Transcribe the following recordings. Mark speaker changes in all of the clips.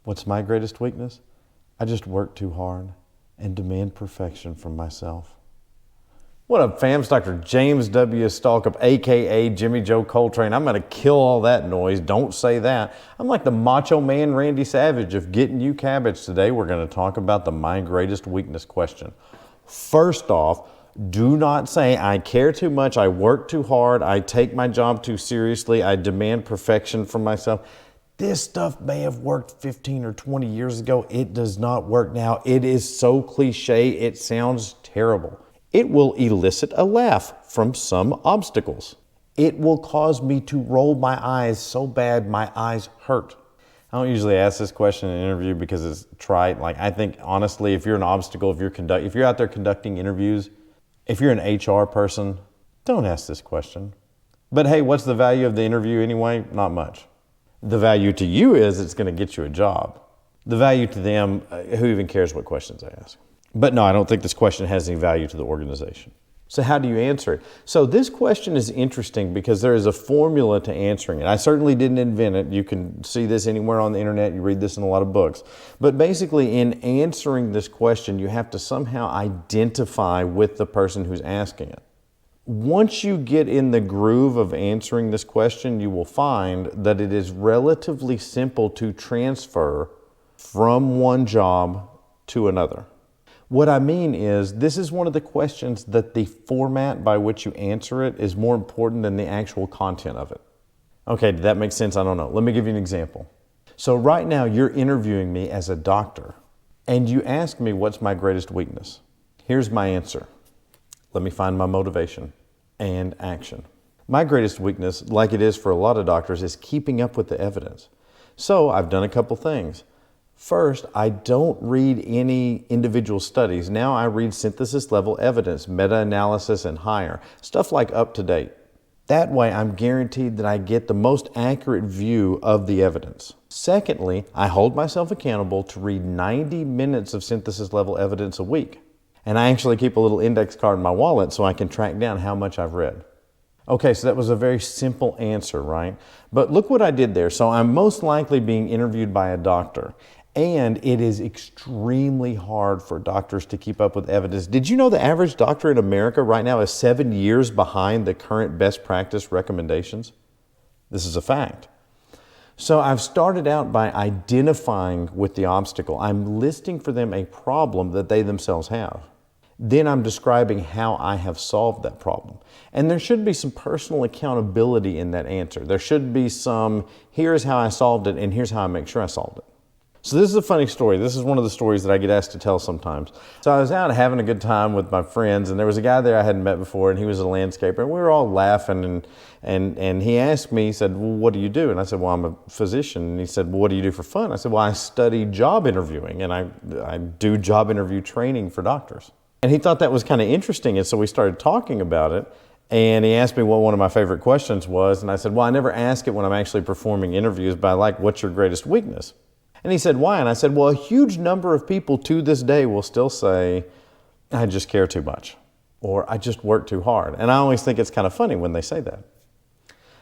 Speaker 1: What's my greatest weakness? I just work too hard and demand perfection from myself. What up, fam? It's Dr. James W. Stalkup, aka Jimmy Joe Coaltrain. I'm gonna kill all that noise. Don't say that. I'm like the macho man Randy Savage of Getting You Cabbage. Today we're gonna talk about the my greatest weakness question. First off, do not say I care too much, I work too hard, I take my job too seriously, I demand perfection from myself. This stuff may have worked 15 or 20 years ago. It does not work now. It is so cliche, it sounds terrible. It will elicit a laugh from some obstacles. It will cause me to roll my eyes so bad my eyes hurt. I don't usually ask this question in an interview because it's trite. Like, I think honestly, if you're an obstacle, if you're out there conducting interviews, if you're an HR person, don't ask this question. But hey, what's the value of the interview anyway? Not much. The value to you is it's going to get you a job. The value to them, who even cares what questions I ask? But no, I don't think this question has any value to the organization. So how do you answer it? So this question is interesting because there is a formula to answering it. I certainly didn't invent it. You can see this anywhere on the internet. You read this in a lot of books. But basically, in answering this question, you have to somehow identify with the person who's asking it. Once you get in the groove of answering this question, you will find that it is relatively simple to transfer from one job to another. What I mean is, this is one of the questions that the format by which you answer it is more important than the actual content of it. Okay, did that make sense? I don't know. Let me give you an example. So right now you're interviewing me as a doctor and you ask me what's my greatest weakness. Here's my answer. Let me find my motivation and action. My greatest weakness, like it is for a lot of doctors, is keeping up with the evidence. So I've done a couple things. First, I don't read any individual studies. Now I read synthesis level evidence, meta-analysis and higher, stuff like up to date. That way I'm guaranteed that I get the most accurate view of the evidence. Secondly, I hold myself accountable to read 90 minutes of synthesis level evidence a week. And I actually keep a little index card in my wallet so I can track down how much I've read. Okay, so that was a very simple answer, right? But look what I did there. So I'm most likely being interviewed by a doctor. And it is extremely hard for doctors to keep up with evidence. Did you know the average doctor in America right now is 7 years behind the current best practice recommendations? This is a fact. So I've started out by identifying with the obstacle. I'm listing for them a problem that they themselves have. Then I'm describing how I have solved that problem. And there should be some personal accountability in that answer. There should be some, here's how I solved it and here's how I make sure I solved it. So this is a funny story. This is one of the stories that I get asked to tell sometimes. So I was out having a good time with my friends and there was a guy there I hadn't met before and he was a landscaper and we were all laughing and he asked me, he said, well, what do you do? And I said, well, I'm a physician. And he said, well, what do you do for fun? I said, well, I study job interviewing and I do job interview training for doctors. And he thought that was kind of interesting and so we started talking about it. And he asked me what one of my favorite questions was and I said, well, I never ask it when I'm actually performing interviews, but I like, what's your greatest weakness? And he said, why? And I said, well, a huge number of people to this day will still say, I just care too much, or I just work too hard. And I always think it's kind of funny when they say that.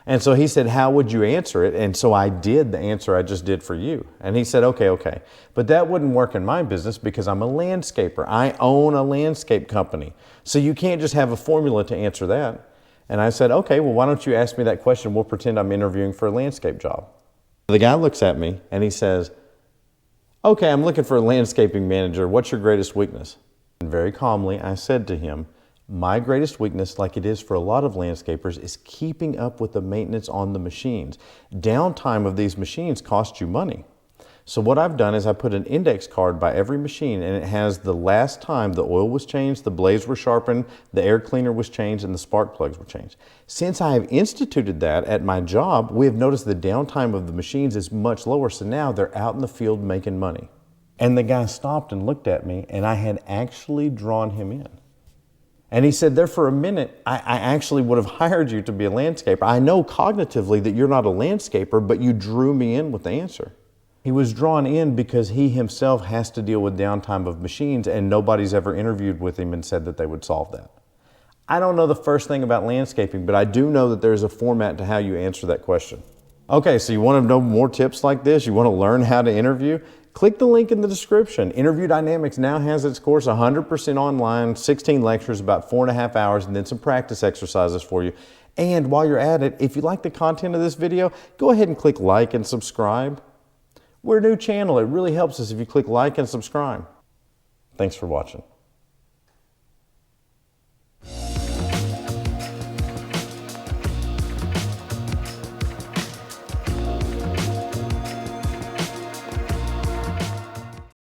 Speaker 1: And so he said, how would you answer it? And so I did the answer I just did for you. And he said, okay. But that wouldn't work in my business because I'm a landscaper. I own a landscape company. So you can't just have a formula to answer that. And I said, okay, well, why don't you ask me that question? We'll pretend I'm interviewing for a landscape job. The guy looks at me and he says, okay, I'm looking for a landscaping manager. What's your greatest weakness? And very calmly, I said to him, my greatest weakness, like it is for a lot of landscapers, is keeping up with the maintenance on the machines. Downtime of these machines costs you money. So what I've done is I put an index card by every machine and it has the last time the oil was changed, the blades were sharpened, the air cleaner was changed, and the spark plugs were changed. Since I have instituted that at my job, we have noticed the downtime of the machines is much lower. So now they're out in the field making money. And the guy stopped and looked at me and I had actually drawn him in. And he said, there for a minute, I actually would have hired you to be a landscaper. I know cognitively that you're not a landscaper, but you drew me in with the answer. He was drawn in because he himself has to deal with downtime of machines and nobody's ever interviewed with him and said that they would solve that. I don't know the first thing about landscaping, but I do know that there's a format to how you answer that question. Okay, so you want to know more tips like this? You want to learn how to interview? Click the link in the description. Interview Dynamics now has its course 100% online, 16 lectures, about 4.5 hours, and then some practice exercises for you. And while you're at it, if you like the content of this video, go ahead and click like and subscribe. We're a new channel. It really helps us if you click like and subscribe. Thanks for watching.